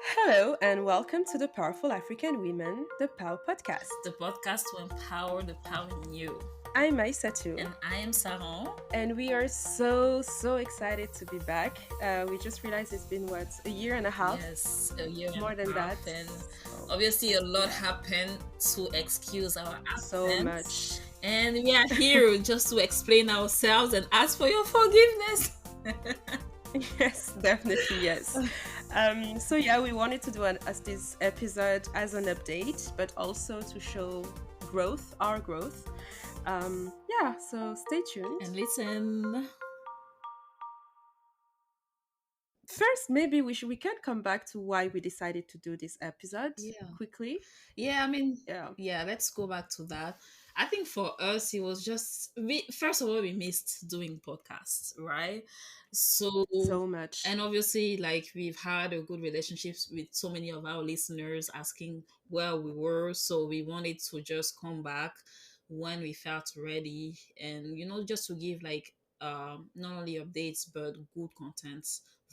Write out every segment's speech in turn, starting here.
Hello, and welcome to the Powerful African Women, the PAW Podcast. The podcast to empower the power in you. I'm Aissatou, And I am Saron. and we are so excited to be back. We just realized it's been, a year and a half? Yes, a year More and than a half. that. And So, obviously, a lot happened to excuse our so absence. much. And we are here just to explain ourselves and ask for your forgiveness. Yes, definitely, yes. We wanted to do this episode as an update, but also to show our growth. So stay tuned. And listen. First, maybe we can come back to why we decided to do this episode quickly. Yeah, Yeah. let's go back to that. I think for us, it was just first of all, we missed doing podcasts, right? So much. And obviously, like we've had a good relationships with so many of our listeners asking where we were, so we wanted to just come back when we felt ready, and just to give like not only updates but good content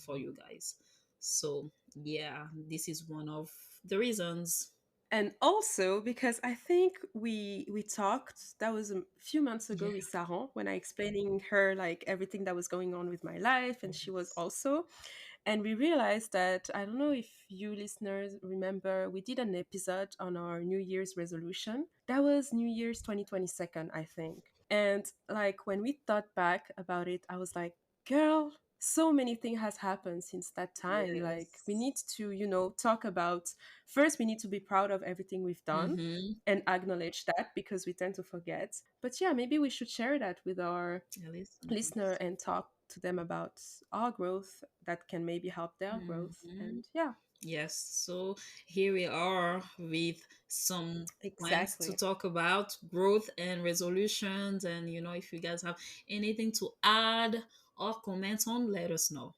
for you guys. So yeah, this is one of the reasons. And also because I think we talked, that was a few months ago Yeah. with Saron, when I explaining her like everything that was going on with my life, and she was also. And we realized that, I don't know if you listeners remember, we did an episode on our New Year's resolution. That was New Year's 2022, I think. And like when we thought back about it, I was like, girl, so many things has happened since that time. Like we Yes. need to, talk about, first we need to be proud of everything we've done Mm-hmm. and acknowledge that, because we tend to forget. But yeah, maybe we should share that with our Yeah, listener and talk to them about our growth that can maybe help their growth. Mm-hmm. And yeah, Yes. So here we are with some points to exactly. talk about growth and resolutions. And if you guys have anything to add or comment on, let us know.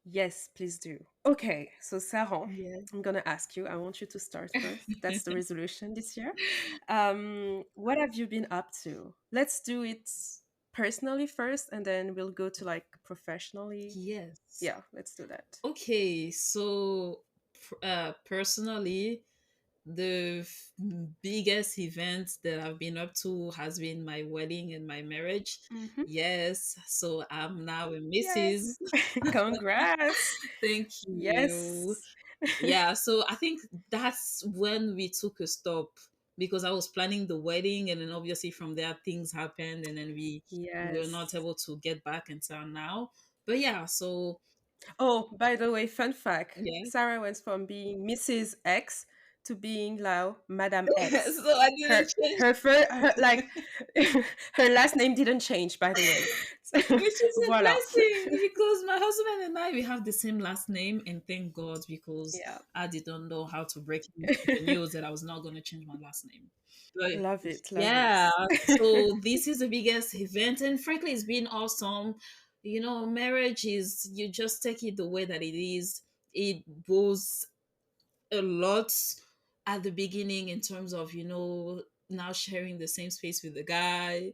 Yes, please do. Okay, so Sarah, Yeah. I'm gonna ask you. I want you to start first. That's the resolution this year. What have you been up to? Let's do it personally first, and then we'll go to like professionally. Yes. Yeah, let's do that. Okay. So, personally, the biggest event that I've been up to has been my wedding and my marriage. Mm-hmm. Yes, so I'm now a Mrs. Yes, congrats. Thank you. Yes, Yeah, so I think that's when we took a stop because I was planning the wedding, and then obviously from there things happened, and then we were not yes. able to get back until now. But yeah, so Oh, by the way, fun fact: yeah. Sarah went from being Mrs. X to being now Madame X. So I didn't Her change, her first her, like her last name didn't change, by the way. which is a Voila. blessing because my husband and I we have the same last name, and thank God because Yeah, I didn't know how to break the news that I was not going to change my last name. But love it, love yeah, it. so this is the biggest event, and frankly, it's been awesome. Marriage is you just take it the way that it is. It was a lot at the beginning in terms of now sharing the same space with the guy,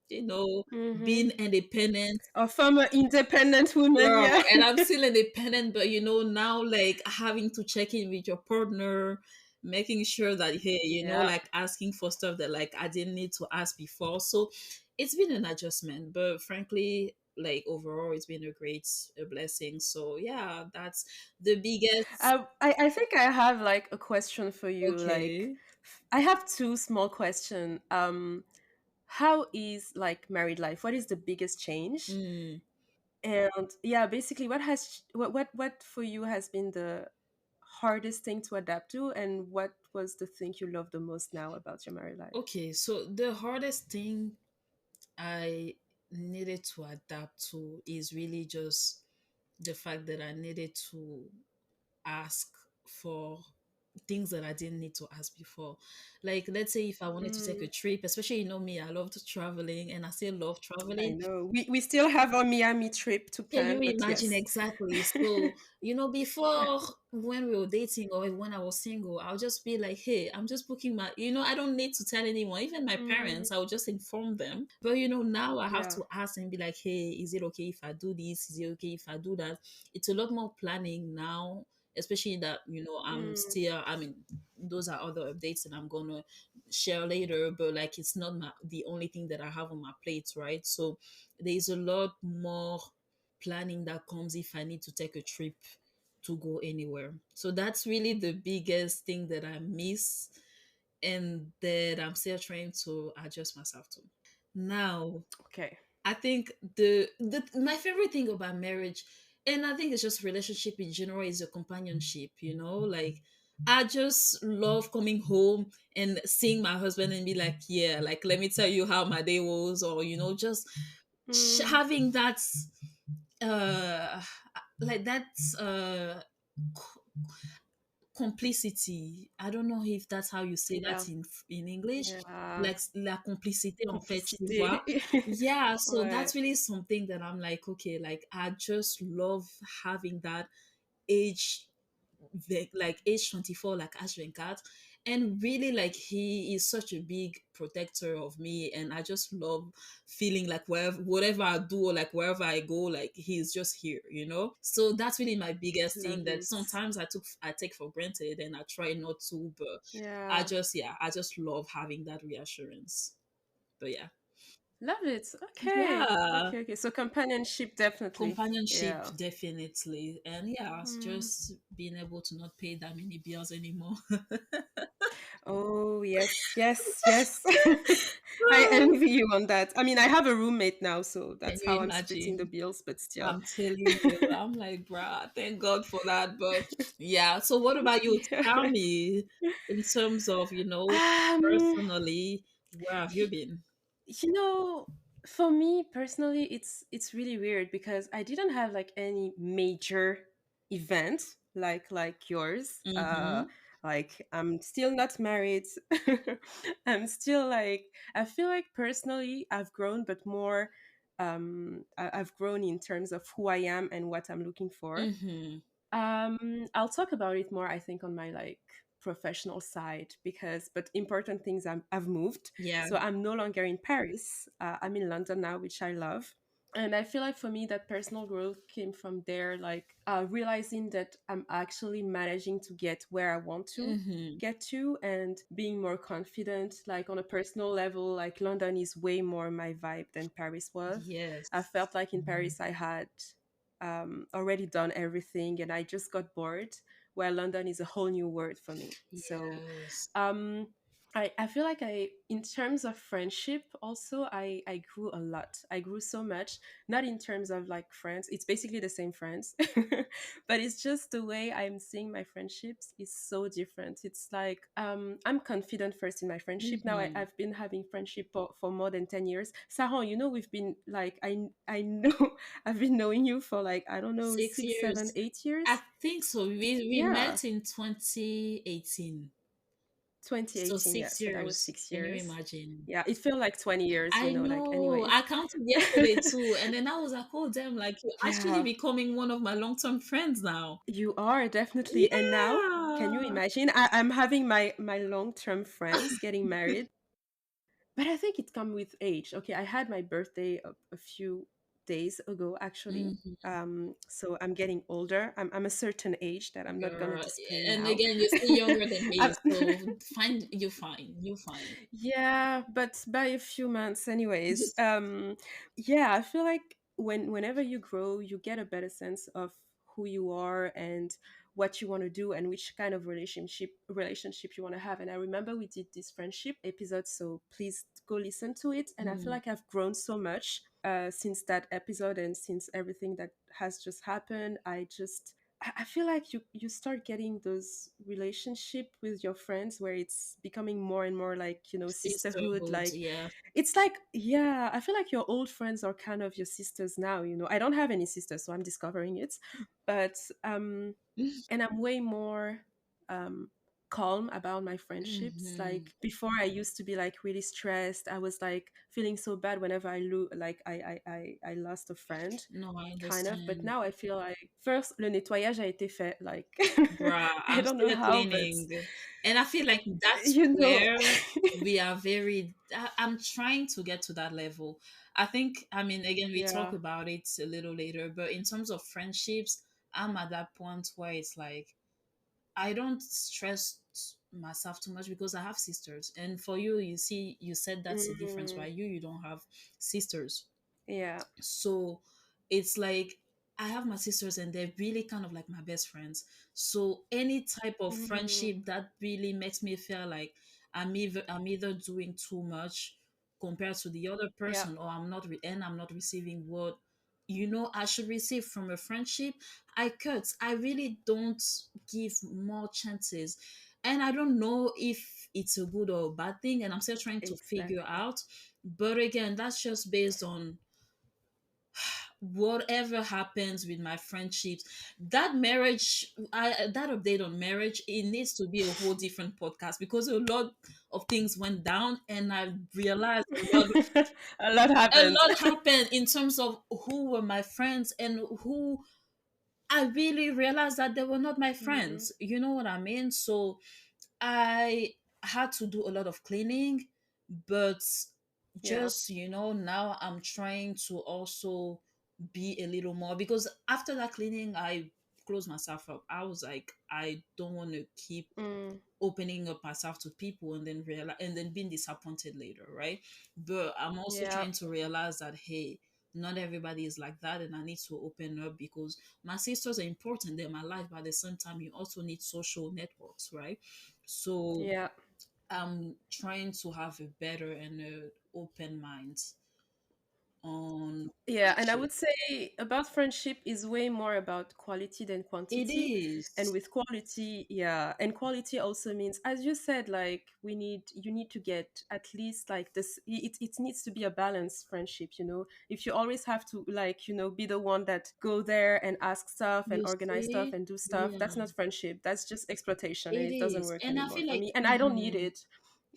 you know, Mm-hmm. being independent. A former independent woman, Girl, yeah. and I'm still independent, but now like having to check in with your partner, making sure that hey, Yeah. like asking for stuff that like I didn't need to ask before. So it's been an adjustment, but frankly, like overall, it's been a blessing. So yeah, that's the biggest. I think I have like a question for you. Like, Okay. I have two small questions. How is like married life? What is the biggest change? Mm. And yeah, basically, what for you has been the hardest thing to adapt to, and what was the thing you love the most now about your married life? Okay, so the hardest thing I needed to adapt to is really just the fact that I needed to ask for things that I didn't need to ask before. Like, let's say if I wanted to take a Mm, trip, especially, me, I loved traveling and I still love I traveling. know we still have our Miami trip to Can you plan, but imagine yes. exactly? So, before when we were dating or when I was single, I'll just be like, hey, I'm just booking I don't need to tell anyone, even my Mm, parents, I'll just inform them. But, now I have yeah. to ask and be like, hey, is it okay if I do this? Is it okay if I do that? It's a lot more planning now. especially that, Mm, I mean, those are other updates that I'm gonna share later, but like it's not the only thing that I have on my plate, right? So there's a lot more planning that comes if I need to take a trip to go anywhere. So that's really the biggest thing that I miss and that I'm still trying to adjust myself to. Now, okay. I think the my favorite thing about marriage, and I think it's just relationship in general, is the companionship. Like I just love coming home and seeing my husband and be like, yeah, like let me tell you how my day was, or just Mm, having that uh like that uh complicity. I don't know if that's how you say that yeah, in English. yeah. Like la complicité en fait, tu vois. Complicité. Yeah, so Ouais. that's really something that I'm like, okay, like I just love having that age, like age 24, like H24. And really, like, he is such a big protector of me, and I just love feeling like whatever I do, or like wherever I go, like he's just here. So that's really my biggest thing Love that it. sometimes I take for granted, and I try not to, but Yeah. I just love having that reassurance. But yeah. Love it. Okay. Yeah. Okay, okay. So companionship definitely. Companionship, Yeah. definitely. And yeah, Hmm. just being able to not pay that many bills anymore. Oh, yes, yes, yes. I envy you on that. I mean, I have a roommate now, so Can that's how you I'm splitting the imagine? bills, but still. I'm telling you, I'm like, bruh, thank God for that. But yeah, so what about you? Tell me, in terms of, Um, personally, where have you been? you know, for me personally, it's really weird because I didn't have like any major event like yours. Mm-hmm. Like I'm still not married. I'm still like I feel like personally I've grown, but more I've grown in terms of who I am and what I'm looking for. Mm-hmm. I'll talk about it more, I think, on my like professional side because, but important things I've moved. Yeah. So I'm no longer in Paris. I'm in London now, which I love. And I feel like for me, that personal growth came from there, like realizing that I'm actually managing to get where I want to Mm-hmm. get to and being more confident. Like on a personal level, like London is way more my vibe than Paris was. I Yes. felt like in Paris, I had already done everything and I just got bored, where London is a whole new world for me. So Yes. um, I feel like in terms of friendship, also, I grew a lot. I grew so much, not in terms of like friends, it's basically the same friends, but it's just the way I'm seeing my friendships is so different. It's like I'm confident first in my friendship. Now Mm-hmm. I've been having friendship for more than 10 years. Saron, we've been like, I know I've been knowing you for like, I don't know, 6, 7, 6 years. 8 years. I think so. We Yeah, met in 2018. So 2018. Yeah, six so that was years. 6 Can you years. imagine? Yeah, it felt like 20 years, I like, know. anyways. I counted yesterday too. And then I was like, oh damn, like you're actually Yeah, becoming one of my long-term friends now. you are definitely. And now, can you Yeah. imagine? I'm having my long-term friends getting married, but I think it come with age. Okay, I had my birthday a few days ago, actually. Hmm. So I'm getting older. I'm a certain age that I'm not gonna Girl. disclaim And now. again, you're still younger than me, I'm, so find you fine. You fine. yeah, but by a few months, anyways. Yeah, I feel like whenever you grow, you get a better sense of who you are and what you want to do and which kind of relationship you want to have. And I remember we did this friendship episode, so please go listen to it. And I feel Mm. like I've grown so much since that episode and since everything that has just happened. I feel like you start getting those relationship with your friends where it's becoming more and more like, sisterhood. Sisterhood, Like yeah. it's like, yeah, I feel like your old friends are kind of your sisters now. I don't have any sisters, so I'm discovering it. But and I'm way more um calm about my friendships. Hmm. Like before I used to be like really stressed. I was like feeling so bad whenever I lost a friend, No, I kind of. But understand. now I feel like first le nettoyage a été fait, like Bruh, I I'm don't know still how, but cleaning. And I feel like that's you know where we are I'm trying to get to that level. I think, I mean, again, we talk yeah. about it a little later, but in terms of friendships, I'm at that point where it's like, I don't stress myself too much because I have sisters. And for you, you see, you said that's the difference, Mm-hmm. right? You don't have sisters. Yeah. So it's like I have my sisters and they're really kind of like my best friends. So any type of Mm-hmm. friendship that really makes me feel like I'm either doing too much compared to the other Yeah. person, or I'm not receiving what I should receive from a friendship. I really don't give more chances. And I don't know if it's a good or a bad thing, and I'm still trying to figure Exactly. out. But again, that's just based on whatever happens with my friendships. That update on marriage, it needs to be a whole different podcast because a lot of things went down, and I realized A lot a happened. lot happened in terms of who were my friends and who I really realized that they were not my Mm-hmm. friends. You know what I mean? So I had to do a lot of cleaning, but Yeah. just, now I'm trying to also be a little more, because after that cleaning, I closed myself up. I was like, I don't want to keep Mm. opening up myself to people and then realize and then being disappointed later, right? But I'm also Yeah. trying to realize that, hey, not everybody is like that, and I need to open up because my sisters are important, they're my life, but at the same time you also need social networks, right? So Yeah. I'm trying to have a better and a open mind on Yeah, and I friendship. would say about friendship is way more about quality than It quantity. And is. with quality, yeah, and quality also means, as you said, like you need to get at least like this. It needs to be a balanced friendship. If you always have to like be the one that go there and ask stuff and You organize stuff see? and do stuff, that's Yeah, not friendship. That's just exploitation, and it it doesn't is. work And I anymore feel for like, me. And I don't need it.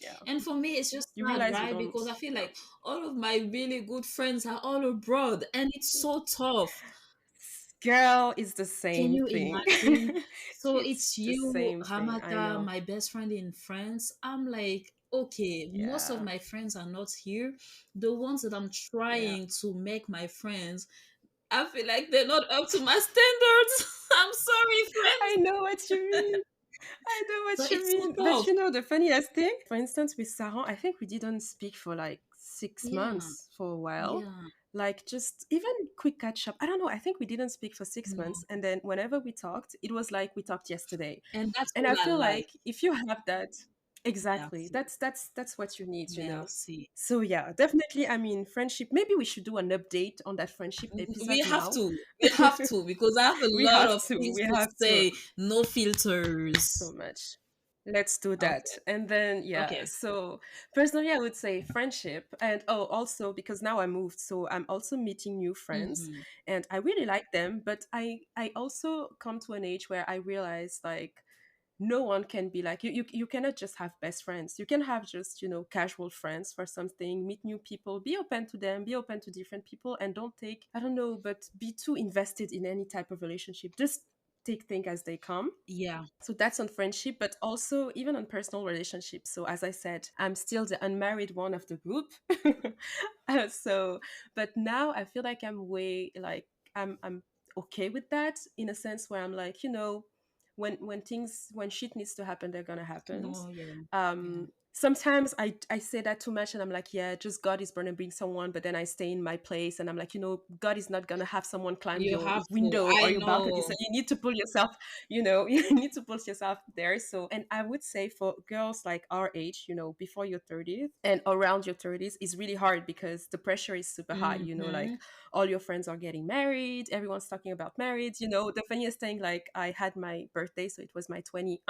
Yeah, and for me, it's just you sad, realize you right? don't. Because I feel Yeah. like all of my really good friends are all abroad, and it's so tough. Girl, is the Can same you thing. imagine? So It's it's the you, same thing. I Hamata, know. my best friend in France. I'm like, okay, most of Yeah. my friends are not here. The ones that I'm Yeah. trying to make my friends, I feel like they're not up to my standards. I'm sorry, I friends. know what you mean. I know So what you it's so mean. But tough. the funniest thing, for instance, with Saran, I think we didn't speak for like six Yeah, months for a while. yeah. Like just even quick catch up. I don't know. I think we didn't speak for six No. months. And then whenever we talked, it was like we talked yesterday. And that's And I what I feel like. like if you have that, exactly, Merci. that's what you need. Merci. So yeah, definitely. I mean, friendship. Maybe we should do an update on that friendship We episode have now. to. We have to because I have a We lot have of to. things We to have to. say. No So filters. much. Let's do that. Okay. And then yeah, Okay. so personally I would say friendship, and also because now I moved, so I'm also meeting new friends Mm-hmm. and I really like them, but I also come to an age where I realize like no one can be like you cannot just have best friends. You can have just casual friends for something, meet new people, be open to them, be open to different people, and don't take, I don't know, but be too invested in any type of relationship. Just take things as they come. Yeah. So that's on friendship, but also even on personal relationships. So as I said, I'm still the unmarried one of the group. So, but now I feel like I'm way like I'm okay with that, in a sense where I'm like, when shit needs to happen, they're gonna happen. No. Yeah. Yeah. Sometimes I say that too much and I'm like, yeah, just God is gonna bring someone, but then I stay in my place and I'm like, God is not gonna have someone climb You your have to. window or I your balcony. So know. you need to pull yourself, you need to pull yourself there. So, and I would say for girls like our age, before your 30s and around your 30s, is really hard because the pressure is super high. Like Mm-hmm. all your friends are getting married, everyone's talking about marriage. The funniest thing, like I had my birthday, so it was my 20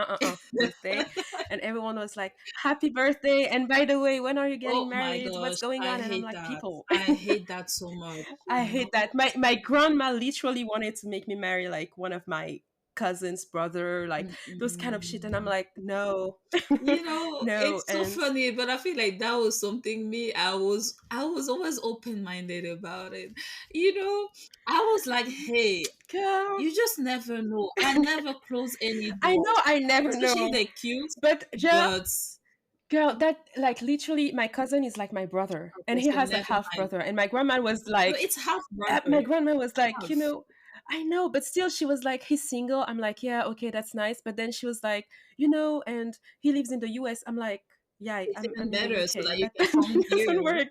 birthday, and everyone was like, happy birthday, and by the way, when are you Oh getting my married, what's gosh. going I on? And I'm hate like, that. people, I hate that so much. I hate that. My grandma literally wanted to make me marry like one of my cousin's brother, like those kind of shit, and I'm Mm-mm. like, no. No. It's so And funny, but I feel like that was something me. I was always open minded about it. You know, I was like, hey, girl, you just never know. I never close any I know doors, I never especially if know, they're cute. but girl, But that like literally my cousin is like my brother, and okay, he so has a never half mind. brother, and my grandma was No, like, it's half my brother. grandma was like, Half. I know, but still, she was like, he's single. I'm like, yeah, okay, that's nice. But then she was like, and he lives in the US. I'm like, yeah, It's I'm even in the better so UK. that you That, can come that doesn't here. work.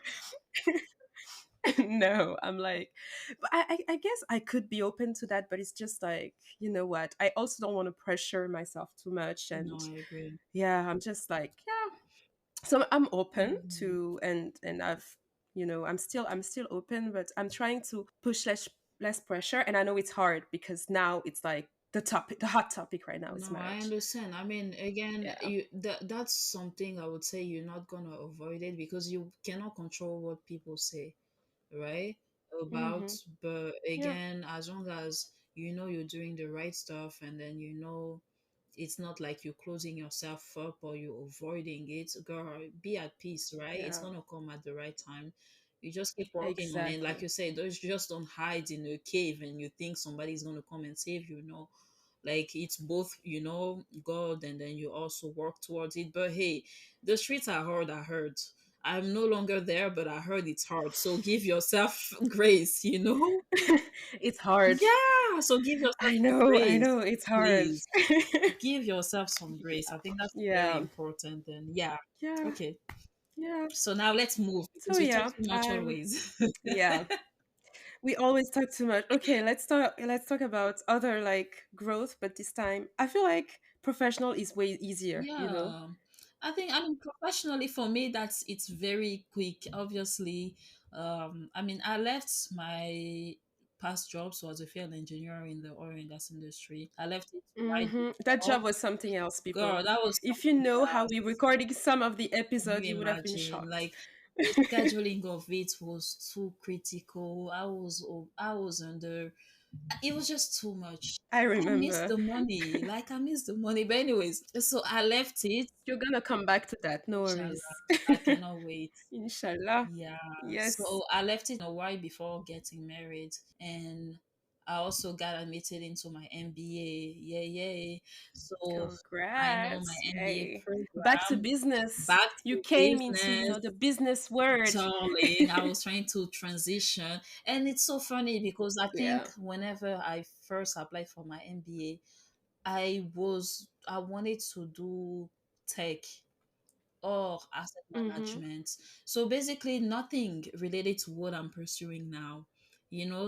No, I'm like, but I guess I could be open to that, but it's just like, you know what? I also don't want to pressure myself too much. And No, I agree. yeah, I'm just like, yeah. So I'm open Mhm. to, and I'm still open, but I'm trying to push less pressure. And I know it's hard because now it's like the hot topic right now is No, I marriage. understand. I mean, again, Yeah. that's something I would say you're not gonna avoid it because you cannot control what people say, right? About, Mm-hmm. but Yeah. again, as long as you know you're doing the right stuff, and then you know it's not like you're closing yourself up or you're avoiding it, girl, be at peace, right? It's Yeah. gonna come at the right time. You just keep working on it. Like Exactly. you said, those just don't hide in a cave and you think somebody's gonna come and save you. No, like it's both, God, and then you also work towards it. But hey, the streets are hard. I heard. I'm no longer there, but I heard it's hard. So give yourself grace. It's hard. Yeah, so give yourself some I grace, know, it's hard. please. Give yourself some grace. I think that's very Yeah. important. And yeah, Yeah. okay. Yeah. So now let's move So because we talk yeah, too much always. yeah. We always talk too much. Okay, let's talk about other like growth, but this time I feel like professional is way easier. Yeah. I mean, professionally for me, it's very quick. Obviously, I mean, I left my past job, so as a field engineer in the oil and gas industry. I left it right That before. job was something else, Girl, people. that was If you something know how we else. recording some of the Can episode, you you would have been imagine? shocked. Like the scheduling of it was too critical. I was under. It was just too much. I I missed remember. the money. Like I missed the money. But anyways, so I left it. You're gonna come back to that, no Inshallah. worries. I cannot wait. Inshallah. Yeah. Yes. So I left it a while before getting married, and I also got admitted into my MBA. Yay, yay. So I know my Congrats. MBA Yay. Back to program. business. Back You to came into, business, the business world. darling. I was trying to transition. And it's so funny because I think Yeah. whenever I first applied for my MBA, I wanted to do tech or asset Mm-hmm. management. So basically nothing related to what I'm pursuing now.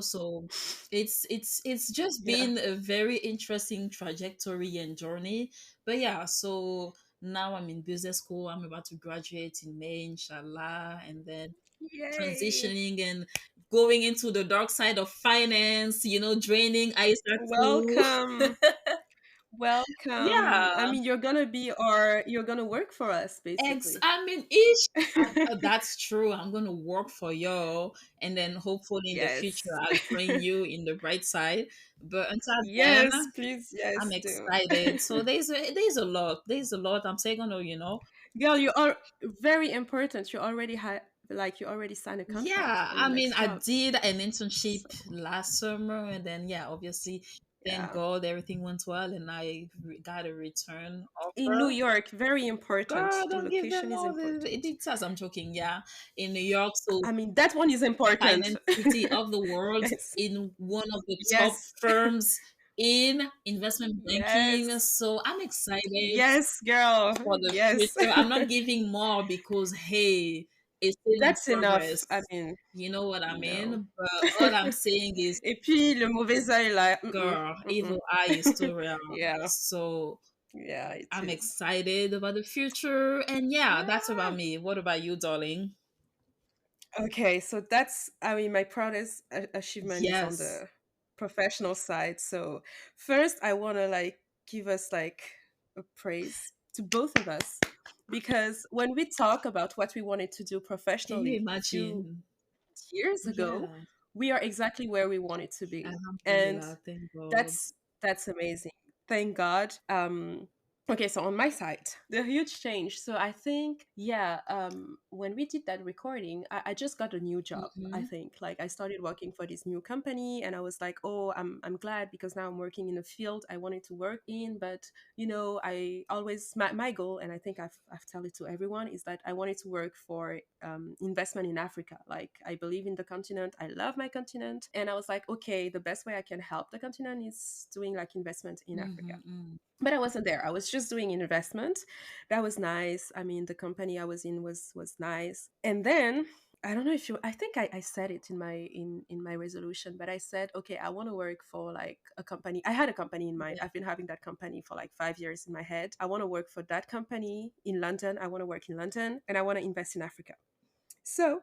So it's just Yeah. been a very interesting trajectory and journey. But yeah, so now I'm in business school. I'm about to graduate in May, inshallah, and then Yay. transitioning and going into the dark side of finance, draining ISA too. Welcome. Welcome. I Yeah. mean, you're gonna work for us basically. I mean, ish. That's true. I'm gonna work for you, and then hopefully in the future Yes. I'll join you in the bright side. But until then, Yes, please. I'm Yes, do. excited. So there's a lot. There's a lot. I'm saying, Girl, you are very important. You already signed a contract yeah. for I your mean, next I job. did an internship So last summer, and then yeah, obviously, thank yeah. God everything went well, and I got a return In New offer. York, very important. Girl, The don't give location them is all the important. details. I'm joking. Yeah, in New York, so I mean, that one is important. finance city of the world, Yes. in one of the top Yes. firms in investment banking. Yes. So I'm excited Yes, girl. for the Yes. future. I'm not giving more because hey, it's still in That's enough. progress. I mean, You know what I no. mean? But all I'm saying is, Et puis, le mauvais œil, là. girl, Mm-mm. evil eye is too real. Yeah. So Yeah, it I'm is. excited about the future. And yeah, that's Yeah. about me. What about you, darling? Okay, so that's, I mean, my proudest achievement is on Yes. the professional side. So first, I want to like give us like a praise to both of us because when we talk about what we wanted to do Can you professionally a few imagine? years ago, Yeah. we are exactly where we wanted to be, and Alhamdulillah. Thank God. that's amazing. Thank God. Okay, so on my side, the huge change. So I think, yeah, when we did that recording, I just got a new job. I Mm-hmm. think, like, I started working for this new company, and I was like, oh, I'm glad, because now I'm working in a field I wanted to work in. But I always, my goal, and I think I've told it to everyone, is that I wanted to work for investment in Africa. Like, I believe in the continent. I love my continent, and I was like, okay, the best way I can help the continent is doing like investment in Africa. Mm-hmm. But I wasn't there. I was just doing investment. That was nice. I mean, the company I was in was nice. And then I don't know if you, I think I said it in my resolution, but I said, okay, I want to work for like a company. I had a company in mind. Yeah. I've been having that company for like 5 years in my head. I want to work for that company in London. I want to work in London, and I want to invest in Africa. So,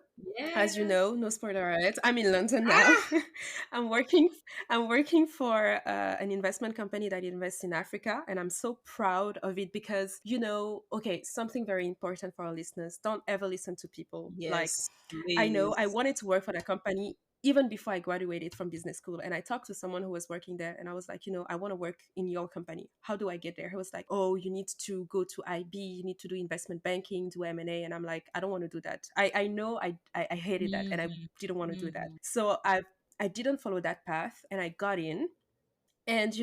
as you Yes. know, no spoiler alert, I'm in London now. Ah. I'm working I'm working for an investment company that invests in Africa, and I'm so proud of it because, okay, something very important for our listeners, don't ever listen to people. Like, Yes, I know I please. wanted to work for that company even before I graduated from business school. And I talked to someone who was working there, and I was like, I want to work in your company. How do I get there? He was like, oh, you need to go to IB, you need to do investment banking, do M&A. And I'm like, I don't want to do that. I know I hated that, and I Mm-hmm. didn't want to do that. Mm-hmm. So I didn't follow that path, and I got in. And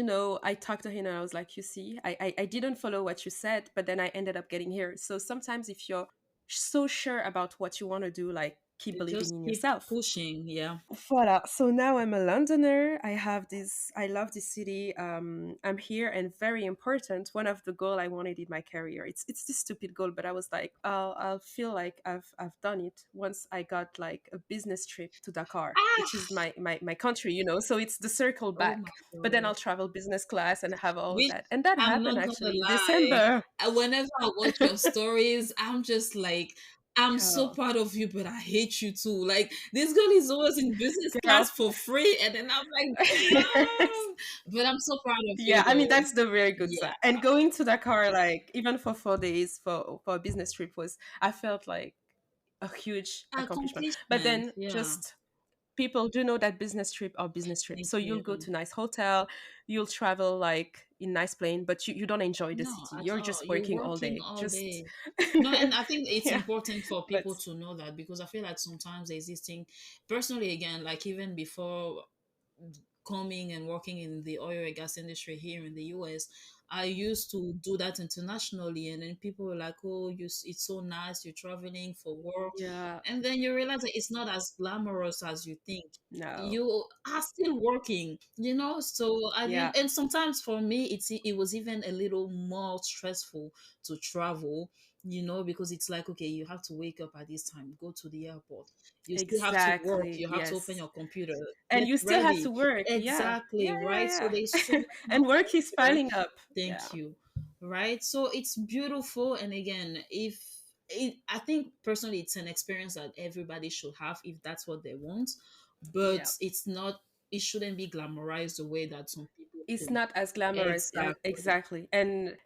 I talked to him, and I was like, you see, I didn't follow what you said, but then I ended up getting here. So sometimes if you're so sure about what you want to do, like, keep You believing just in keep yourself. pushing. Yeah. Voila. So now I'm a Londoner. I love this city. I'm here, and very important, one of the goal I wanted in my career. It's this stupid goal, but I was like, I'll feel like I've done it once I got like a business trip to Dakar, which Ah. is my country, so it's the circle Oh my back. But then I'll God. travel business class and have all of Which that. And that I'm happened not gonna actually in lie. December. Whenever I watch your stories, I'm just like, I'm so Oh, proud of you, but I hate you too. Like, this girl is always in business girl. class for free, and then I'm like, damn. But I'm so proud of Yeah, you, I mean, though. that's the very good Yeah, side. And going to Dakar, like, even for 4 days for a business trip, was, I felt like a huge accomplishment. But accomplishment. then, Yeah, just, people do know that business trip or business trip. thank So you'll go you. to nice hotel, you'll travel like in nice plane, but you don't enjoy the No, city. at You're all. just You're working all working day. all Just day. No, and I think it's yeah. important for But people to know that, because I feel like sometimes there's this thing, personally, again, like even before coming and working in the oil and gas industry here in the US, I used to do that internationally, and then people were like, "Oh, it's so nice. You're traveling for work," yeah, and then you realize that it's not as glamorous as you think. no. You are still working, So Yeah, and sometimes for me, it was even a little more stressful to travel. Because it's like, okay, you have to wake up at this time, go to the airport, you still have to work, exactly. you have to open Yes. your computer, And get you still have to ready. work. Yeah. Yeah, Exactly, right? So yeah, there's so yeah. much more And work is pressure. piling up. Yeah. Thank you. Right? So it's beautiful. And again, I think personally, it's an experience that everybody should have if that's what they want. But Yeah. it shouldn't be glamorized the way that some people It's think. not as glamorous. Yeah, Exactly. exactly. And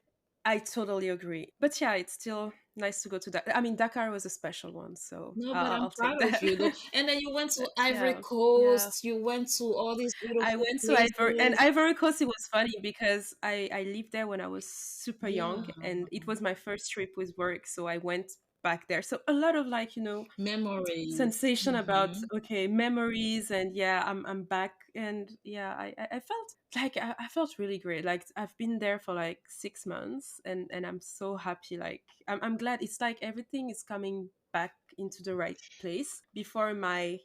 I totally agree. But yeah, it's still nice to go to that. I mean, Dakar was a special one, so No, but I'll I'm take proud of that. you though. And then you went to Ivory Yeah. Yeah. Coast, you went to all these I beautiful went to places. Ivory Coast. It was funny because I lived there when I was super young, Yeah. and it was my first trip with work, so I went back there. So a lot of, like, Memories. sensation about, Hmm. okay, memories. And yeah, I'm back. And yeah, I felt like, I felt really great. Like, I've been there for like 6 months, and I'm so happy. Like, I'm glad. It's like everything is coming back into the right place before my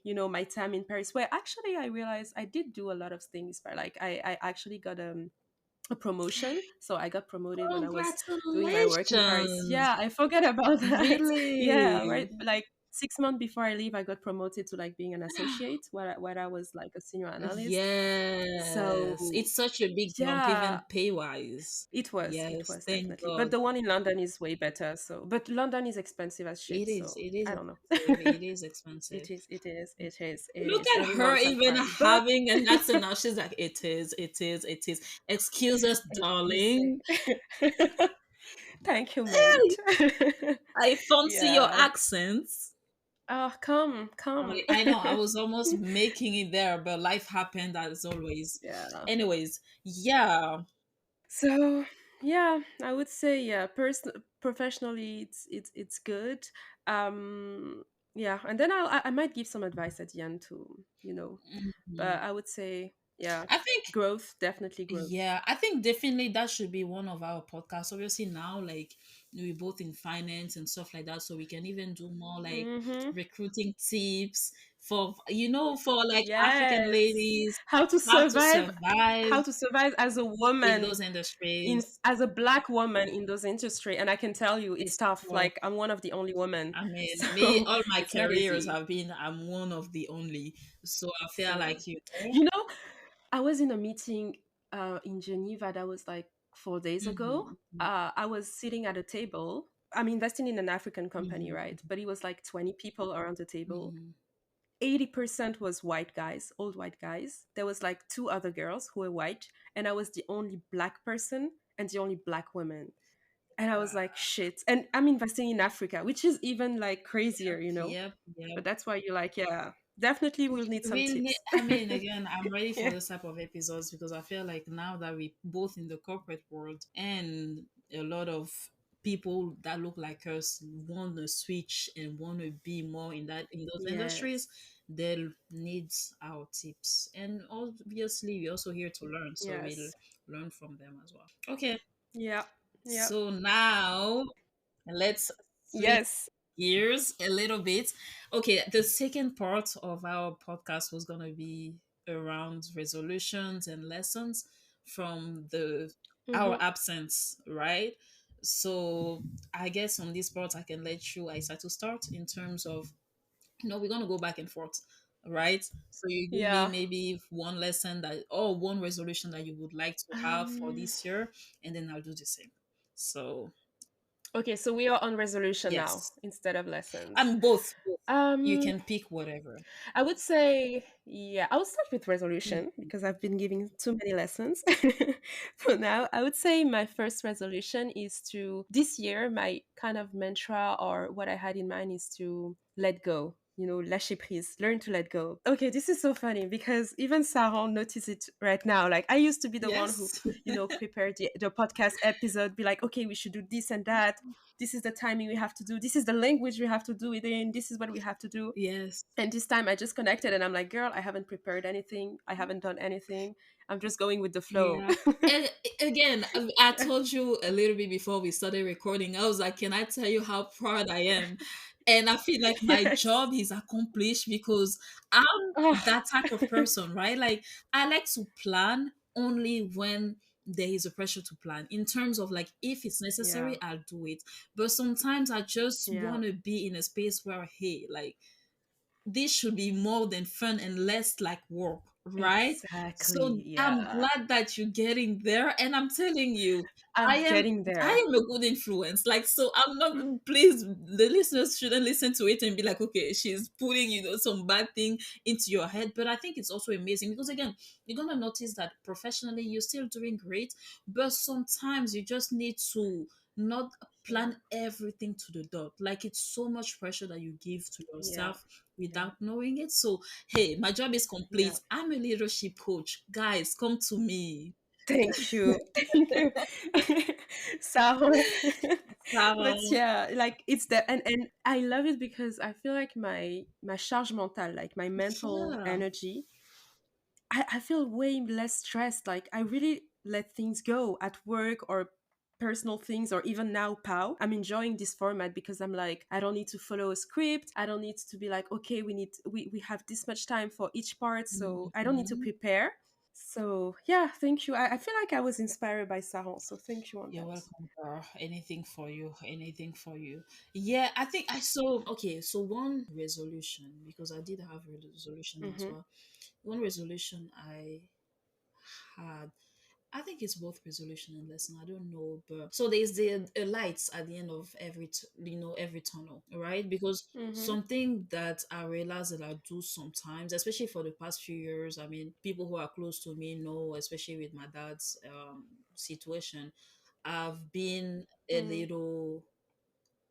time in Paris, where actually I realized I did do a lot of things. But like, I actually got a promotion. So I got promoted when I was doing my work in Paris. Congratulations. Yeah, I forgot about that. Yeah, right. Really? Like 6 months before I leave, I got promoted to like being an associate, where I was like a senior analyst. Yes. So It's such a big jump, yeah, even pay wise. it Yes, was thank definitely. But God. the one in London is way better. So, but London is expensive as shit. So It is I don't know. expensive. It is expensive. It Look is. at Every her month I'm even crying. But having an accent now. She's like, it is. Excuse us, you say, darling. thank you, mate. I fancy your Yeah. accents. Oh, come, come. I know I was almost making it there, but life happened as always. Yeah. Anyways, yeah. So, Yeah, I would say yeah. Professionally, it's good. Um, yeah, and then I might give some advice at the end to but Mhm. I would say yeah, I think growth, definitely growth. Yeah, I think definitely that should be one of our podcasts. Obviously, now, like, we're both in finance and stuff like that, so we can even do more like Mm-hmm. recruiting tips for, for like African Yes, ladies, how to how to survive, survive how to survive as a in woman those in industries. as a black woman in those industry, and I can tell you it's It's tough. tough. Like I'm one of the only women, I mean, me, so all my it's not careers easy. have been, I'm one of the only. So I feel Same. like, You know, I was in a meeting in Geneva that was like 4 days ago. hmm I was sitting at a table. I'm investing in an African company, hmm right? But it was like 20 people around the table. hmm 80% was white guys, old white guys. There was like two other girls who were white, and I was the only black person and the only black woman. And I was like, shit. And I'm investing in Africa, which is even like crazier, you know? Yep, yep. But that's why you're like, yeah, definitely we'll need some We'll need, tips. I mean, again, I'm ready for Yeah. this type of episodes because I feel like now that we both in the corporate world and a lot of people that look like us want to switch and want to be more in those Yes. industries, they'll need our tips. And obviously, we're also here to learn, so we'll Yes. learn from them as well. Okay, Yeah. Yeah. so now let's switch Yes. gears a little bit. Okay, the second part of our podcast was going to be around resolutions and lessons from the our Mm-hmm. absence, right? So I guess on this part I can let you, Isa, to start in terms of, we're going to go back and forth, right? So you give me Yeah. maybe one lesson that, or one resolution that you would like to have for Um, this year, and then I'll do the same. So okay, so we are on resolution now yes, instead of lessons. I'm both. Both. You Um, can pick whatever. I would say, yeah, I'll start with Mm. resolution because I've been giving too many lessons for now. I would say my first resolution is to, this year, my kind of mantra or what I had in mind is to let go. You know, lâcher prise, learn to let go. Okay, this is so funny because even Sarah noticed it right now. Like, I used to be the one who, Yes. prepared the podcast episode, be like, okay, we should do this and that. This is the timing we have to do. This is the language we have to do it in. This is what we have to do. Yes. And this time I just connected and I'm like, girl, I haven't prepared anything. I haven't done anything. I'm just going with the flow. Yeah. And again, I told you a little bit before we started recording. I was like, can I tell you how proud I am? And I feel like my Yes. job is accomplished because I'm Oh, that type of person, right? Like, I like to plan only when there is a pressure to plan. In terms of like, if it's yeah. necessary, I'll do it. But sometimes I just Yeah. want to be in a space where, hey, like, this should be more than fun and less like work, right? So Exactly. I'm Yeah. glad that you're getting there, and I'm telling you, I I'm am. getting I there. am a good influence. Like, so I'm not, please, the listeners shouldn't listen to it and be like, okay, she's putting, some bad thing into your head. But I think it's also amazing because, again, you're going to notice that professionally, you're still doing great, but sometimes you just need to not Yeah. plan everything to the dot. Like, it's so much pressure that you give to Yeah. yourself Yeah. without knowing it. So, hey, my job is Yeah. complete. I'm a leadership coach. Guys, come to me. Thank you. Thank you. So, but Sarah. yeah, like it's the and I love it because I feel like my charge mentale, like my mental Yeah. energy, I feel way less stressed. Like I really let things go at work or personal things or even now POW. I'm enjoying this format because I'm like, I don't need to follow a script. I don't need to be like, okay, we have this much time for each part. So I don't need to Mhm. prepare. So yeah, thank you. I feel like I was inspired by Saron. So thank you on You're that. welcome, girl. Anything for you. Anything for you. Yeah, I think I saw. Okay, so one resolution, because I did have a resolution as Mm-hmm. well. One resolution I had, I think it's both resolution and lesson. I don't know, but so there's the lights at the end of every tunnel, right? Because Mm-hmm. something that I realize that I do sometimes, especially for the past few years. I mean, people who are close to me know, especially with my dad's situation, I've been a Mm-hmm. little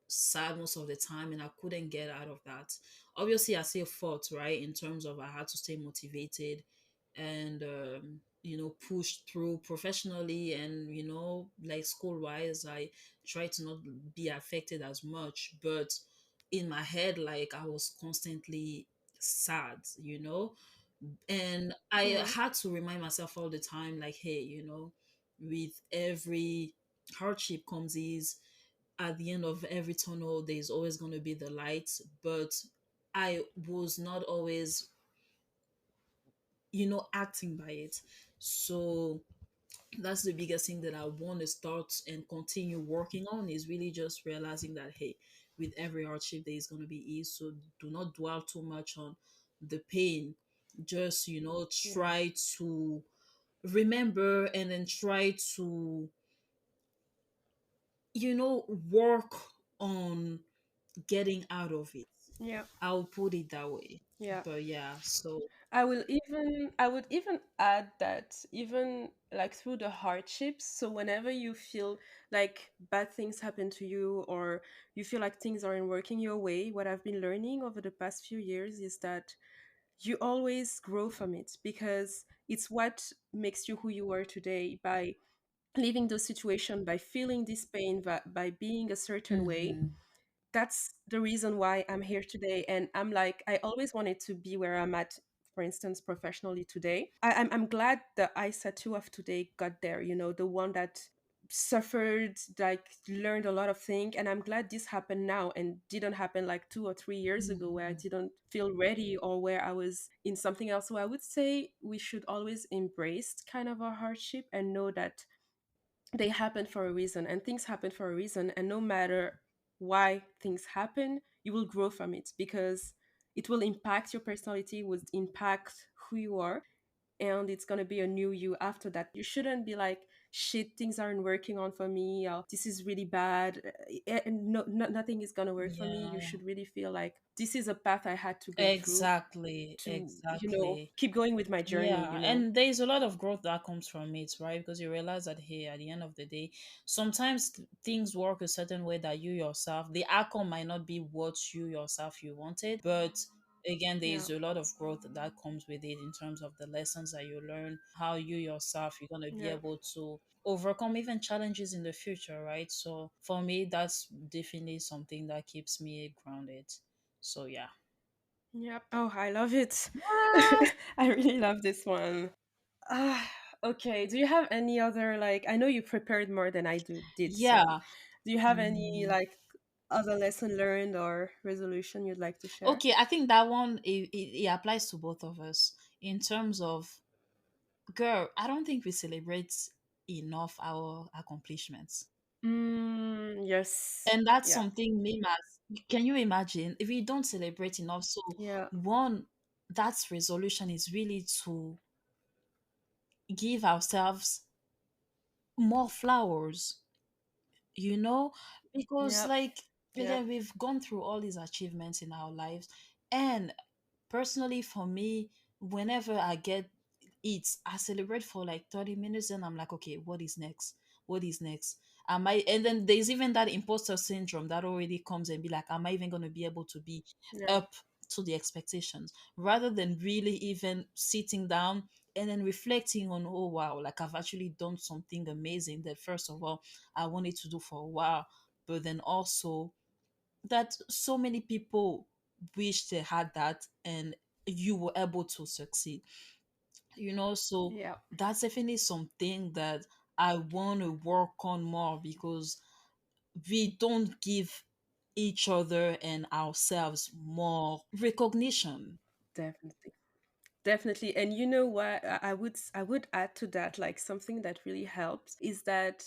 sad most of the time, and I couldn't get out of that. Obviously, I still fought, right, in terms of I had to stay motivated, and push through professionally, and like school wise, I try to not be affected as much. But in my head, like, I was constantly sad, and I Yeah. had to remind myself all the time, like, hey, with every hardship comes ease. At the end of every tunnel, there's always going to be the light. But I was not always, acting by it. So that's the biggest thing that I want to start and continue working on, is really just realizing that, hey, with every hardship there is going to be ease. So do not dwell too much on the pain. Just, Yeah. try to remember, and then try to, work on getting out of it. Yeah. I'll put it that way. Yeah. But yeah, so. I would even add that even like through the hardships, so whenever you feel like bad things happen to you, or you feel like things aren't working your way, what I've been learning over the past few years is that you always grow from it, because it's what makes you who you are today. By living those situations, by feeling this pain, by being a certain way, Mhm. that's the reason why I'm here today. And I'm like, I always wanted to be where I'm at, for instance, professionally today. I'm glad the Isa 2 of today got there, the one that suffered, like learned a lot of things. And I'm glad this happened now and didn't happen like 2 or 3 years ago, where I Mhm. didn't feel ready, or where I was in something else. So I would say we should always embrace kind of our hardship and know that they happen for a reason, and things happen for a reason, and no matter why things happen, you will grow from it, because it will impact your personality, will impact who you are, and it's going to be a new you after that. You shouldn't be like, shit, things aren't working on for me, or this is really bad, and nothing is going to work for me. You Yeah. should really feel like this is a path I had to go through Exactly, to, exactly. keep going with my journey, Yeah, and there's a lot of growth that comes from it, right? Because you realize that, hey, at the end of the day, sometimes things work a certain way that you yourself, the outcome might not be what you yourself you wanted, but again, Yeah. there's a lot of growth that comes with it, in terms of the lessons that you learn, how you yourself you're gonna be Yeah. able to overcome even challenges in the future, right? So for me, that's definitely something that keeps me grounded. So yeah. Yep. Oh, I love it. I really love this one. Ah, okay. Do you have any other, like, I know you prepared more than I did, so Yeah. do you have any Mm. like other lesson learned or resolution you'd like to share? Okay, I think that one, it applies to both of us, in terms of, girl, I don't think we celebrate enough our accomplishments. Yes. And that's Yeah. something, can you imagine if we don't celebrate enough? So Yeah. one, that's resolution is really to give ourselves more flowers, you know, because, Yep. like, Yep. again, we've gone through all these achievements in our lives. And personally, for me, whenever I get it, I celebrate for like 30 minutes, and I'm like, okay, what is next? What is next? Am I, and then there's even that imposter syndrome that already comes and be like, am I even going to be able to be Yeah. up to the expectations? Rather than really even sitting down and then reflecting on, oh wow, like, I've actually done something amazing that, first of all, I wanted to do for a while, but then also that so many people wish they had that, and you were able to succeed, so Yeah. that's definitely something that I want to work on more, because we don't give each other and ourselves more recognition. Definitely. Definitely. And you know what? I would add to that, like something that really helps is that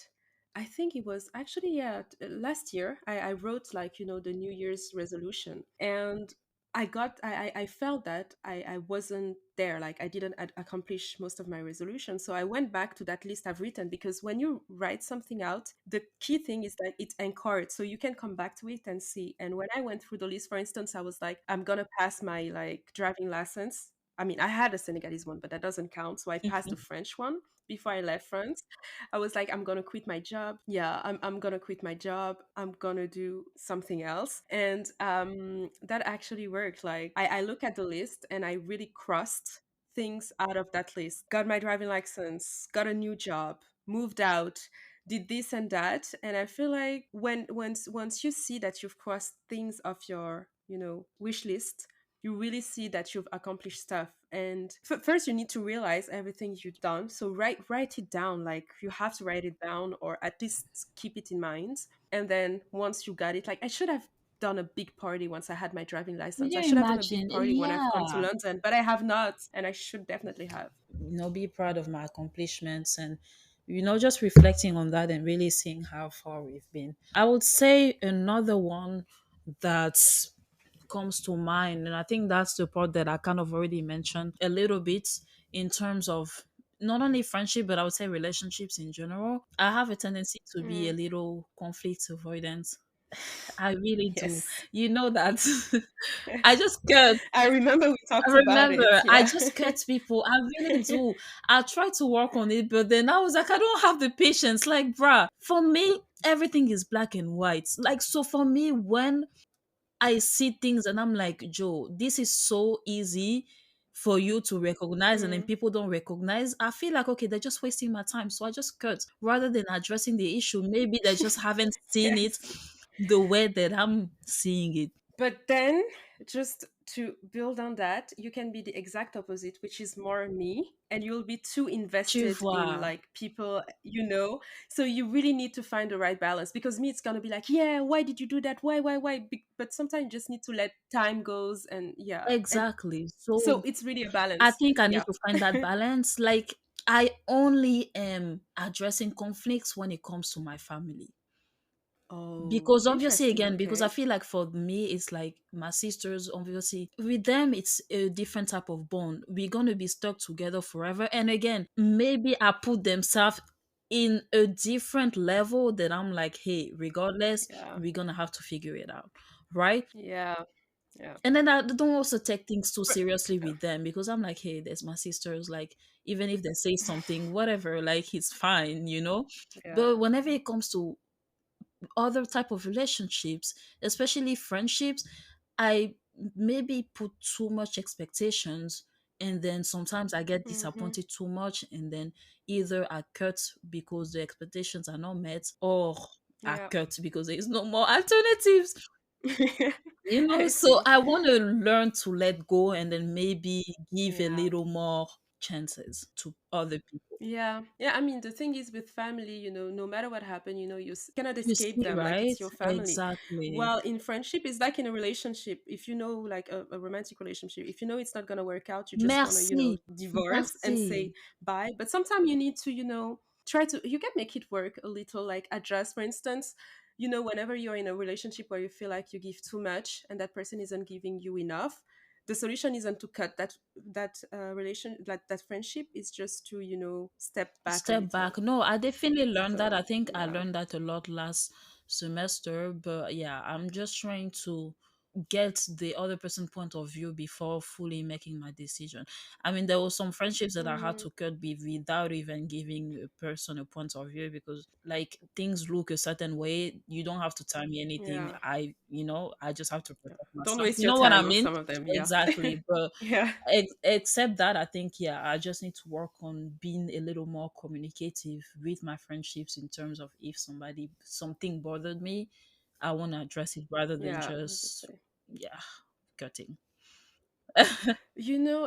I think it was actually, yeah, last year I wrote, like, the New Year's resolution, and I felt that I wasn't there, like I didn't accomplish most of my resolution. So I went back to that list I've written, because when you write something out, the key thing is that it's anchored, so you can come back to it and see. And when I went through the list, for instance, I was like, I'm gonna pass my like driving license. I mean, I had a Senegalese one, but that doesn't count. So I passed the French one before I left France. I was like, I'm gonna quit my job. Yeah, I'm gonna quit my job. I'm gonna do something else. And that actually worked. Like I look at the list and I really crossed things out of that list. Got my driving license, got a new job, moved out, did this and that. And I feel like when once you see that you've crossed things off your, wish list, you really see that you've accomplished stuff. And first you need to realize everything you've done, so write it down. Like, you have to write it down, or at least keep it in mind. And then once you got it, like, I should have done a big party once I had my driving Can license. I you should have done a big imagine? party when I've come to Yeah. London, but I have not, and I should definitely have. Be proud of my accomplishments, and just reflecting on that and really seeing how far we've been. I would say another one that comes to mind, and I think that's the part that I kind of already mentioned a little bit, in terms of not only friendship, but I would say relationships in general. I have a tendency to be a Mm, little conflict avoidant. I really do. yes. You know that. I just cut. I remember we I talked about remember, it. I Yeah. just cut people. I really do. I try to work on it, but then I was like, I don't have the patience. Like, bruh, for me, everything is black and white. Like, so for me, when I see things and I'm like, Joe, this is so easy for you to recognize, and then Mm, people don't recognize, I feel like, okay, they're just wasting my time. So I just cut rather than addressing the issue. Maybe they just haven't seen it yes. the way that I'm seeing it. But then, just to build on that, you can be the exact opposite, which is more me, and you'll be too Tu invested in vois. like people, you know. So you really need to find the right balance, because me, it's gonna be like, yeah, why did you do that? Why? But sometimes you just need to let time goes, and yeah, and Exactly. So so it's really a I balance. think I need Yeah. to find that balance. Like, I only am addressing conflicts when it comes to my family. Oh, Because obviously, interesting. again, because I Okay. feel like for me, it's like my sisters, obviously, with them, it's a different type of bond. We're going to be stuck together forever. And again, maybe I put themselves in a different level that I'm like, hey, regardless, Yeah. we're going to have to figure it out. Right. Yeah. Yeah. And then I don't also take things too Fr- seriously with them, because I'm like, hey, there's my sisters. Like, even if they say something, whatever, like, it's fine. Yeah. But whenever it comes to other type of relationships, especially friendships, I maybe put too much expectations, and then sometimes I get Mm-hmm. disappointed too much, and then either I cut because the expectations are not met, or I Yeah. cut because there is no more alternatives. I So see. I want to learn to let go, and then maybe give a Yeah. little more chances to other people. Yeah. Yeah. I mean, the thing is with family, no matter what happened, you cannot You escape see, them. Like, right? it's your family. Exactly. While in friendship, it's like in a relationship. If you know, like a romantic relationship, if you know it's not going to work out, you just want to, Merci. divorce and say Merci. bye. But sometimes you need to, try to, you can make it work a little, like adjust. For instance, whenever you're in a relationship where you feel like you give too much and that person isn't giving you enough, the solution isn't to cut that friendship. Is just to step back a Step little. back. No, I definitely learned that. So I think I yeah. learned that a lot last semester. But yeah, I'm just trying to get the other person point of view before fully making my decision. I mean, there was some friendships that I had Mm, to cut without even giving a person a point of view, because like things look a certain way. You don't have to tell me anything. yeah. I just have to Yeah. protect Don't myself. waste You your know what I time on mean? some of them. Yeah. Exactly. But Yeah. except that, I think, yeah, I just need to work on being a little more communicative with my friendships, in terms of if something bothered me, I want to address it rather than Yeah. just, Obviously. yeah, cutting.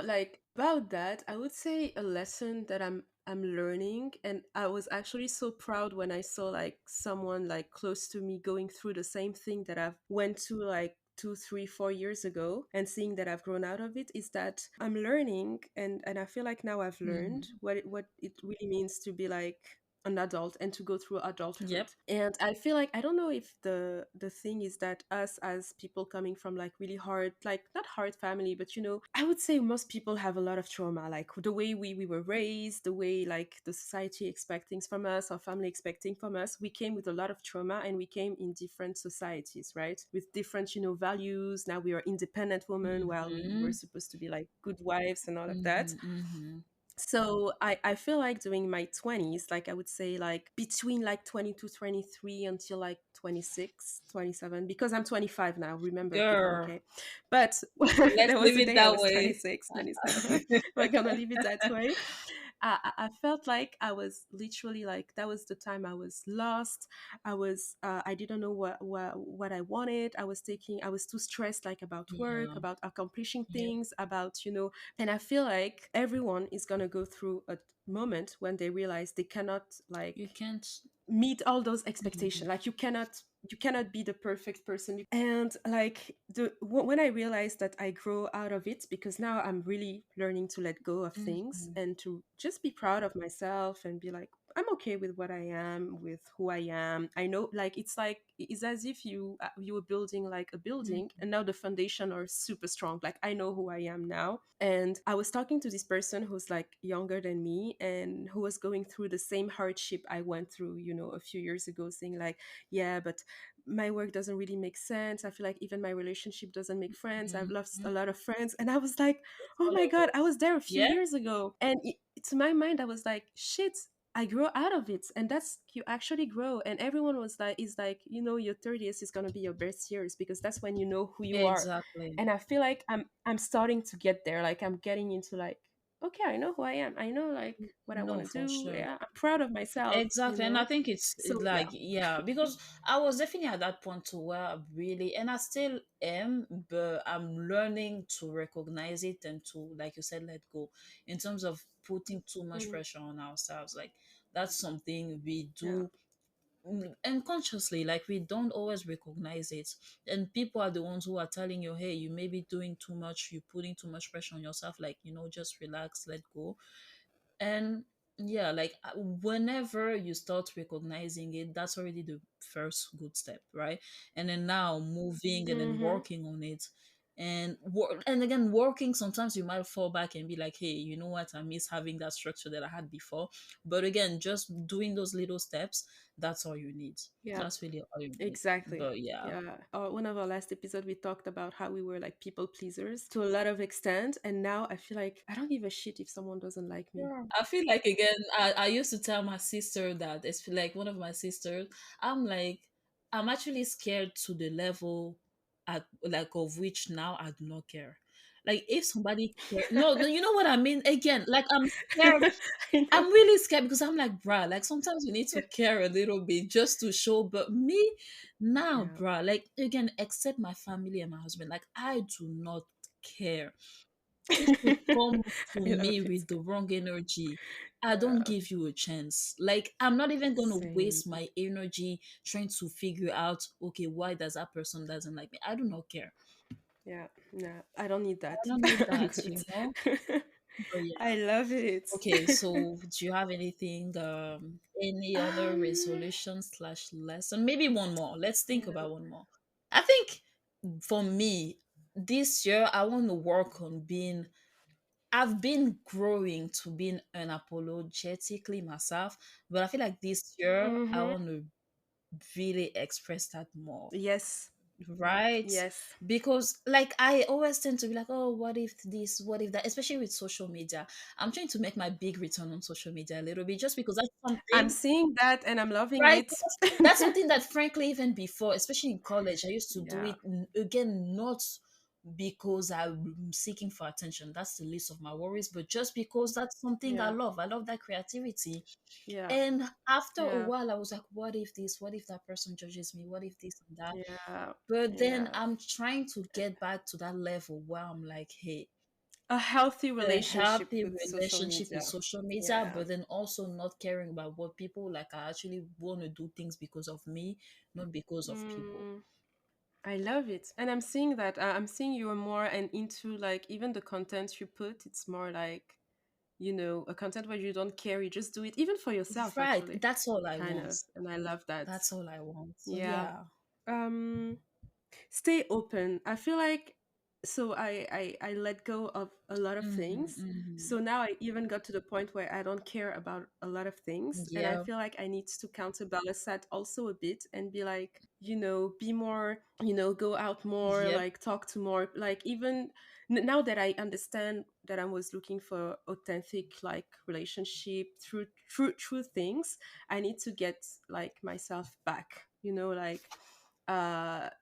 Like about that, I would say a lesson that I'm learning, and I was actually so proud when I saw like someone like close to me going through the same thing that I've went to like 2, 3, 4 years ago, and seeing that I've grown out of it. Is that I'm learning, and I feel like now I've learned Hmm. what it really means to be like an adult and to go through adulthood. Yep. And I feel like, I don't know if the thing is that us as people coming from like really hard, like not hard family, but I would say most people have a lot of trauma, like the way we were raised, the way like the society expect things from us, our family expecting from us. We came with a lot of trauma, and we came in different societies, right, with different values. Now we are independent women, while we were Hmm. supposed to be like good wives and all of that. Hmm. Hmm. So I feel like during my 20s, like I would say like between like 20 to 23 until like 26, 27, because I'm 25 now, remember people, Girl, okay? But let's there was leave a it day I that was way. 26, 27. We're gonna leave it that way. I felt like I was literally like that was the time I was lost. I didn't know what I wanted. I was too stressed like about work, Yeah, about accomplishing yeah. things, about, and I feel like everyone is gonna go through a moment when they realize they cannot like You can't. meet all those Mhm. expectations. Like you cannot be the perfect person. And like when I realized that I grow out of it, because now I'm really learning to let go of things Mhm. and to just be proud of myself and be like, I'm okay with what I am, with who I am. I know, like it's as if you were building like a building, Mhm. and now the foundation are super strong. Like I know who I am now. And I was talking to this person who's like younger than me and who was going through the same hardship I went through, a few years ago, saying like, yeah, but my work doesn't really make sense. I feel like even my relationship doesn't make friends. I've lost Mhm. a lot of friends. And I was like, oh All my of God, I us. was there a few Yeah, years ago. And to my mind, I was like, shit, I grow out of it. And that's, you actually grow. And everyone was like, is like, your 30th is going to be your best years, because that's when you know who you are. exactly. And I feel like I'm starting to get there. Like I'm getting into like, okay, I know who I am. I know like what I want No, to for do. sure. Yeah, I'm proud of myself. Exactly, and I think it's So like, yeah. yeah, because I was definitely at that point to where I really, and I still am, but I'm learning to recognize it and to, like you said, let go. In terms of putting too much Mm, pressure on ourselves, like that's something we yeah. do unconsciously, like we don't always recognize it, and people are the ones who are telling you, hey, you may be doing too much, you're putting too much pressure on yourself, like, just relax, let go. And yeah, like whenever you start recognizing it, that's already the first good step, right? And then now moving and then Mm-hmm. working on it, and work, and again working, sometimes you might fall back and be like, hey, you know what, I miss having that structure that I had before. But again, just doing those little steps, that's all you need. Yeah. That's really all you need. Exactly. But yeah. Yeah. One of our last episode, we talked about how we were like people pleasers to a lot of extent, and now I feel like I don't give a shit if someone doesn't like me. Yeah. I feel like, again, I used to tell my sister that it's like one of my sisters. I'm like, I'm actually scared to the level at like of which now I do not care. Like if somebody care, no, no, you know what I mean. Again, like I'm scared. I I'm know. really scared because I'm like, bruh, like sometimes you need to care a little bit just to show. But me now, Yeah. bruh, like again, except my family and my husband, like I do not care. If you come to I love me it. with the wrong energy, I don't Yeah. give you a chance. Like, I'm not even going to Same. waste my energy trying to figure out, okay, why does that person doesn't like me? I do not care. Yeah. Yeah. I don't need I that. don't need I'm that, good. But yeah. I love it. Okay, so do you have anything, any other um. resolution slash lesson? Maybe one more. Let's think Yeah. about one more. I think for me, this year, I want to work on being I've been growing to being unapologetically myself, but I feel like this year I Mm-hmm. want to really express that more, Yes. right? Yes. Because like I always tend to be like, oh, what if this, what if that, especially with social media. I'm trying to make my big return on social media a little bit just because that's I'm something, seeking that and I'm loving right? it. That's something that, frankly, even before, especially in college, I used to do Yeah. it again, not because I'm seeking for attention. That's the least of my worries, but just because that's something I Yeah. love. I love that creativity. Yeah. And after a Yeah. while, I was like, what if this? What if that person judges me? What if this and that? Yeah. But then Yeah. I'm trying to get back to that level where I'm like, hey, A healthy a relationship happy with social relationship with media. social media, Yeah. but then also not caring about what people like. I actually want to do things because of me, not because of people. Mm, I love it. And I'm seeing that I'm seeing you're more and into like even the content you put, it's more like, a content where you don't care, you just do it even for yourself Right. actually. That's all I Kind want. of. And I love that. That's all I want. So Yeah. yeah. Um Stay open. I feel like so I let go of a lot of Mm-hmm, things. mm-hmm. So now I even got to the point where I don't care about a lot of things, and I Yeah. feel like I need to counterbalance that also a bit and be like, be more, go out more, Yep. like talk to more, like even. now that I understand that I was looking for authentic like relationship through things, I need to get like myself back, like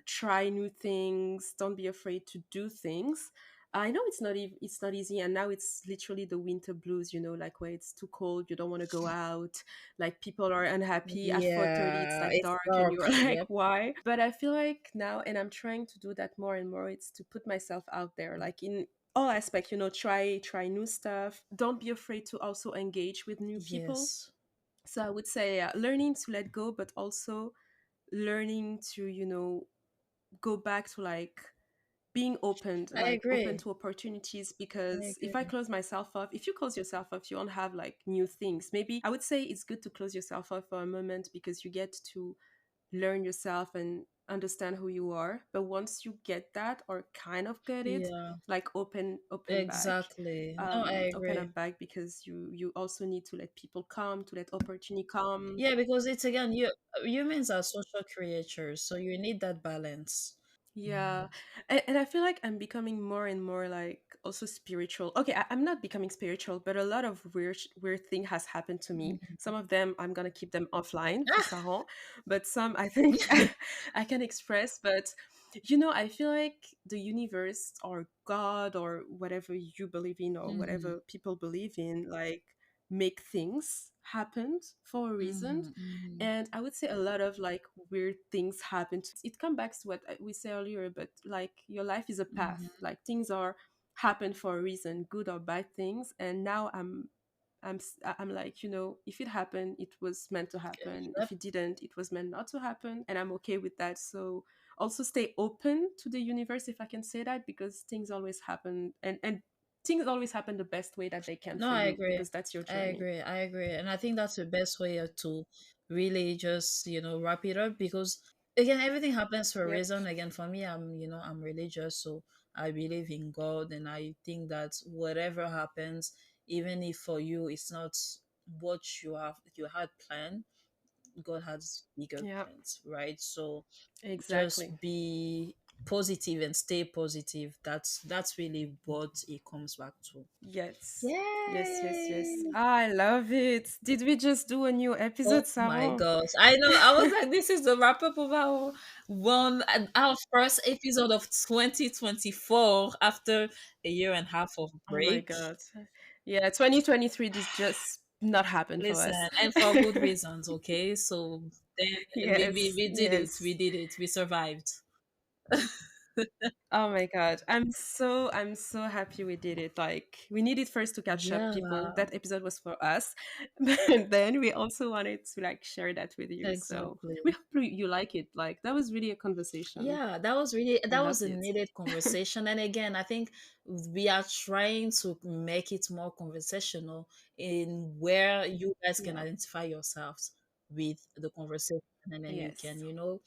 try new things, don't be afraid to do things. I know it's not easy, and now it's literally the winter blues, like where it's too cold, you don't want to go out, like people are unhappy at 4:30, it's Yeah, like it's dark and dark. you're like, Yep. why? But I feel like now, and I'm trying to do that more and more, it's to put myself out there, like in all aspects, try new stuff, don't be afraid to also engage with new people. Yes, So I would say learning to let go, but also learning to go back to like being open, I like open agree. to opportunities, I because if I agree. close myself off, if you close yourself off, you won't have like new things. Maybe I would say it's good to close yourself off for a moment, because you get to learn yourself and understand who you are. But once you get that, or kind of get it, Yeah, like open back, exactly. No, I open agree. up back, because you also need to let people come, to let opportunity come. Yeah, because it's again, humans are social creatures, so you need that balance. Yeah. And I feel like I'm becoming more and more like also spiritual. Okay, I'm not becoming spiritual, but a lot of weird thing has happened to me. Mhm. Some of them I'm gonna keep them offline for Ah! Saran, but some I think I can express. But I feel like the universe or God or whatever you believe in, or Mm-hmm. whatever people believe in, like make things happen for a reason. Mm-hmm. Mm-hmm. And I would say a lot of like weird things happen. It comes back to what we said earlier, but like your life is a path, Mm-hmm. like things are happen for a reason, good or bad things. And now I'm like, if it happened, it was meant to happen. Yep. If it didn't, it was meant not to happen, and I'm okay with that. So also stay open to the universe, if I can say that, because things always happen, and things always happen the best way that they can No, for I you, agree. because that's your I journey. agree. I agree. And I think that's the best way to really just, wrap it up because again, everything happens for a Yep. reason. Again, for me, I'm religious, so I believe in God and I think that whatever happens, even if for you it's not what you had planned, God has bigger Yeah. plans, right? So Exactly. just be positive and stay positive. That's really what it comes back to. Yes. Yes, yes, yes. Yay! I love it. Did we just do a new Oh episode, my Sarah? gosh. I know. I was like, this is the wrap up of our first episode of 2024 after a year and a half of Oh my break. God. Yeah, 2023 this just not happen for Listen, us. and for good reasons, okay? So then Yes, we did it. We yes. did it. We survived. Oh my God. I'm so happy we did it. Like we needed first to catch up, Yeah, people. That episode was for us. But then we also wanted to like share that with you. So exactly. we hope you like it. Like that was really a conversation. Yeah, I that was loved a it. needed conversation. And again, I think we are trying to make it more conversational in where you guys can Yeah. identify yourselves with the conversation and then you can, Yes.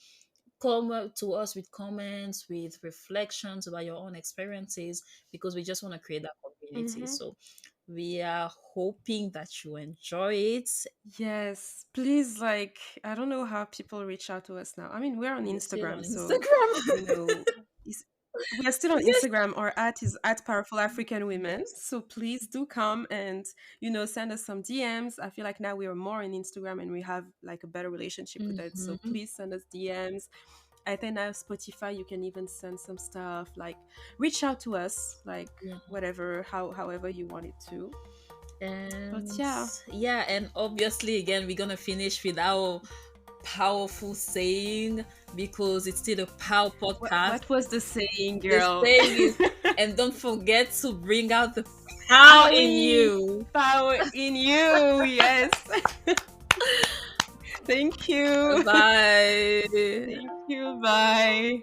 come up to us with comments, with reflections about your own experiences because we just want to create that community. Mm-hmm. So we are hoping that you enjoy it. Yes, please. Like, I don't know how people reach out to us now. I mean, we're on We are still on Instagram, so Instagram. you know, is- we are still on Yes. Instagram. Our at is at Powerful African Women. So please do come and send us some DMs. I feel like now we are more on Instagram and we have like a better relationship with it. So Hmm. please send us DMs. I think now Spotify, you can even send some stuff. Like, reach out to us, like Yeah. whatever, however you want it to. But And yeah. yeah, and obviously, again, we're gonna finish with our powerful saying because it's still a power podcast. What was the saying, The girl? saying is, and don't forget to bring out the power in Aoi, you. power in you. Yes. Thank you. Bye. Thank you. Bye.